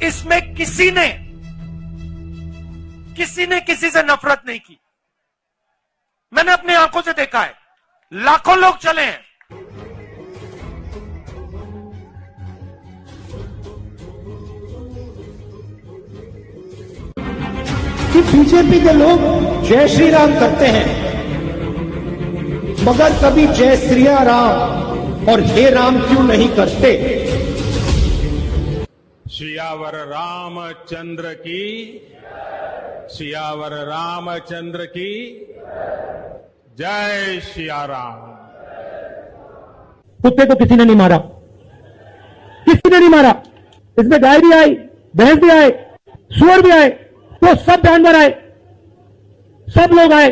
इसमें किसी ने किसी से नफरत नहीं की। मैंने अपनी आंखों से देखा है, लाखों लोग चले हैं। कि बीजेपी के लोग जय श्री राम करते हैं, मगर कभी जय श्री राम और हे राम क्यों नहीं करते। सियावर रामचंद्र की, सियावर रामचंद्र की जय सिया राम। कुत्ते को किसी ने नहीं मारा, किसी ने नहीं मारा। इसमें गाय भी आई, भैंस भी आए, सुअर भी आए, तो सब जानवर आए, सब लोग आए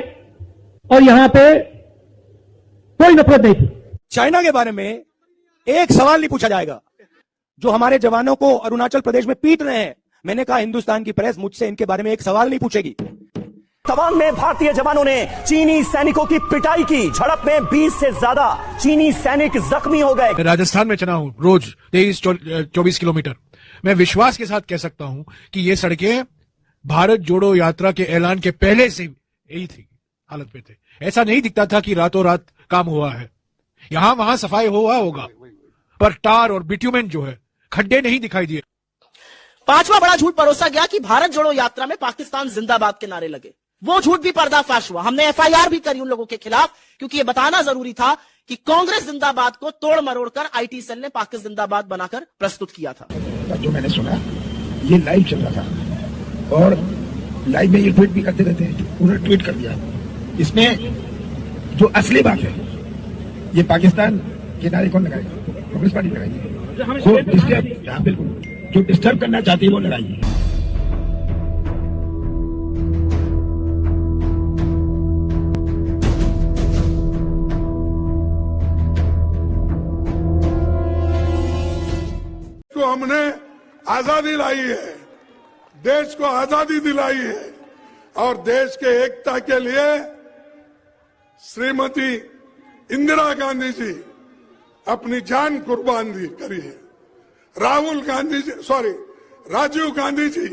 और यहां पे कोई नफरत नहीं थी। चाइना के बारे में एक सवाल नहीं पूछा जाएगा। जो हमारे जवानों को अरुणाचल प्रदेश में पीट रहे हैं, मैंने कहा हिंदुस्तान की प्रेस मुझसे इनके बारे में एक सवाल नहीं पूछेगी। तवांग में भारतीय जवानों ने चीनी सैनिकों की पिटाई की। झड़प में 20 से ज्यादा चीनी सैनिक जख्मी हो गए। राजस्थान में चला हूं रोज 23-24 किलोमीटर। मैं विश्वास के साथ कह सकता हूं कि ये सड़कें भारत जोड़ो यात्रा के ऐलान के पहले से यही थी, हालत में थे। ऐसा नहीं दिखता था कि रातों रात काम हुआ है। यहां वहां सफाई हुआ होगा, पर टार और बिट्यूमेंट जो है, खड्डे नहीं दिखाई दिए। पांचवा बड़ा झूठ परोसा गया कि भारत जोड़ो यात्रा में पाकिस्तान जिंदाबाद के नारे लगे। वो झूठ भी पर्दाफाश हुआ। हमने FIR भी करी उन लोगों के खिलाफ, क्योंकि ये बताना जरूरी था कि कांग्रेस जिंदाबाद को तोड़ मरोड़ कर IT सेल ने पाकिस्तान जिंदाबाद बनाकर प्रस्तुत किया था। जो मैंने सुना ये लाइव चल रहा था और लाइव में ये ट्वीट भी करते रहते हैं, पूरा ट्वीट कर दिया। इसमें जो असली बात है, ये पाकिस्तान के नारे कौन लगाएगा? कांग्रेस पार्टी लगाएगी। बिल्कुल, जो डिस्टर्ब करना चाहती है वो लगाएगी। तो हमने आजादी लाई है, देश को आजादी दिलाई है और देश के एकता के लिए श्रीमती इंदिरा गांधी जी अपनी जान कुर्बान करी है। राजीव गांधी जी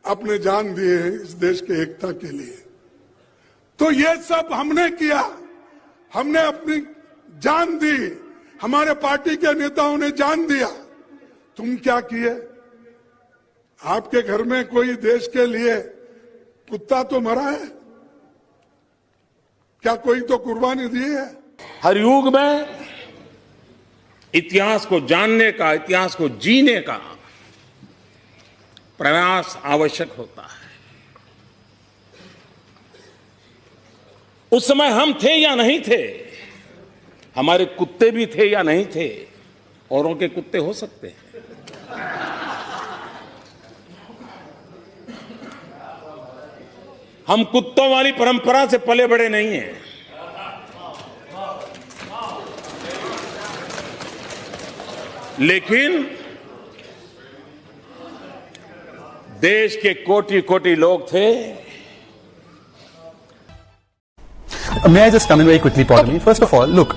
अपने जान दिए हैं इस देश के एकता के लिए। तो ये सब हमने किया, हमने अपनी जान दी, हमारे पार्टी के नेताओं ने जान दिया। तुम क्या किए? आपके घर में कोई देश के लिए कुत्ता तो मरा है क्या? कोई तो कुर्बानी दी है। हर युग में इतिहास को जानने का, इतिहास को जीने का प्रयास आवश्यक होता है। उस समय हम थे या नहीं थे, हमारे कुत्ते भी थे या नहीं थे, औरों के कुत्ते हो सकते हैं। हम कुत्तों वाली परंपरा से पले बड़े नहीं हैं। लेकिन देश के कोटि कोटि लोग थे। May I just come in very quickly, Paul? First of all, look,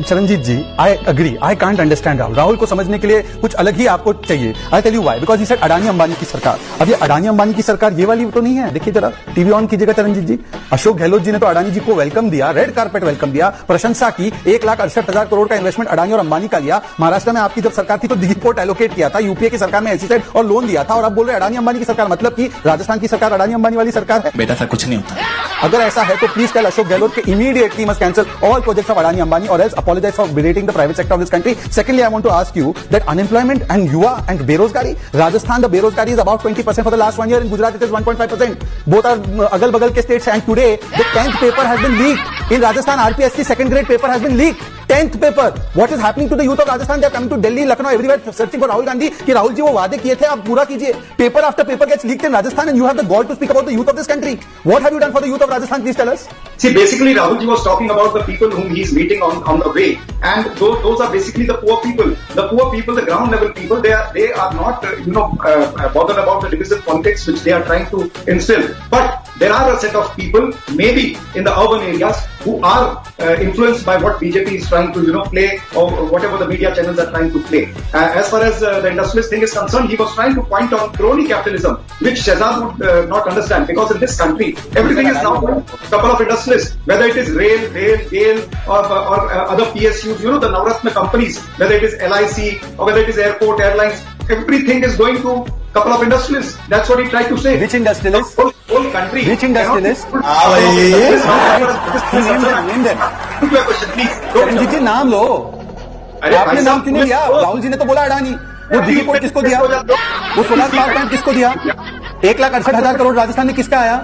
Charanjit ji, I agree. I can't understand Rahul. Rahul को समझने के लिए कुछ अलग ही आपको चाहिए. I'll tell you why. Because he said Adani Ambani की सरकार. अब ये अडानी अंबानी की सरकार ये वाली तो नहीं है. देखिए जरा टीवी ऑन कीजिएगा चरणजीत जी. अशोक गहलोत जी ने तो अडानी जी को वेलकम दिया, रेड कारपेट वेलकम दिया, प्रशंसा की. 1,68,000 करोड़ का इन्वेस्टमेंट अडानी और अंबानी का लिया. महाराष्ट्र में आपकी जब सरकार थी तो दिल्ली पोर्ट एलोकेट किया था. यूपीए की सरकार में एसईजेड और लोन दिया था. और अब बोल रहे अडानी अंबानी की सरकार, मतलब कि राजस्थान की सरकार अडानी अंबानी वाली सरकार है. बेटा सर कुछ नहीं होता. अगर ऐसा है तो प्लीज टेल अशोक गहलोत के immediately must cancel all projects of Adani Ambani or else apologize for berating the private sector of this country. Secondly, I want to ask you that unemployment and yuva and berozgari, Rajasthan the berozgari is about 20% for the last 1 year. In Gujarat it is 1.5%. Both are agal-bagal ke states, and today the 10th paper has been leaked. In Rajasthan RPSC second grade paper has been leaked. 10th paper. What is happening to the youth of Rajasthan? They are coming to Delhi, Lucknow, everywhere searching for Rahul Gandhi. कि राहुल जी वो वादे किए थे आप पूरा कीजिए. Paper after paper gets leaked in Rajasthan and you have the gall to speak about the youth of this country. What have you done for the youth of Rajasthan? Please tell us. See, basically Rahul ji was talking about the people whom he is meeting on the way, and those are basically the poor people. The poor people, the ground level people. They are not bothered about the divisive politics which they are trying to instill. But there are a set of people, maybe in the urban areas, who are influenced by what BJP is trying to, play, or whatever the media channels are trying to play. As far as the industrialist thing is concerned, he was trying to point on crony capitalism, which Shehzad would not understand, because in this country, everything is now a couple of industrialists, whether it is GAIL, or other PSUs, the Navratna companies, whether it is LIC, or whether it is airport, airlines, everything is going to couple of industrialists. That's what he tried to say. Which industrialists? Whole country. Which industrialists? Name them. जी जी नाम लो. आपने नाम क्यों नहीं लिया? राहुल जी ने तो बोला अडानी. वो दिल्ली पोर्ट किसको दिया? वो सोलर पावर प्लांट किसको दिया? 1,68,000 करोड़ राजस्थान में किसका आया?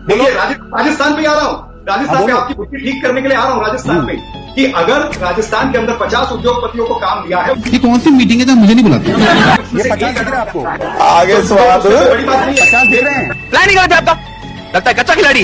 देखिए राजस्थान पे आ रहा हूँ. राजस्थान में आपकी बुद्धि ठीक करने के लिए आ रहा हूँ. राजस्थान में कि अगर राजस्थान के अंदर 50 उद्योगपतियों को काम दिया है. ये कौन सी मीटिंग है? तो मुझे नहीं बुलाते. ये 50 दिख रहा है आपको? आगे सवाल बड़ी बात नहीं है. 50 दिख रहे हैं. प्लानिंग करते आपका लगता है कच्चा खिलाड़ी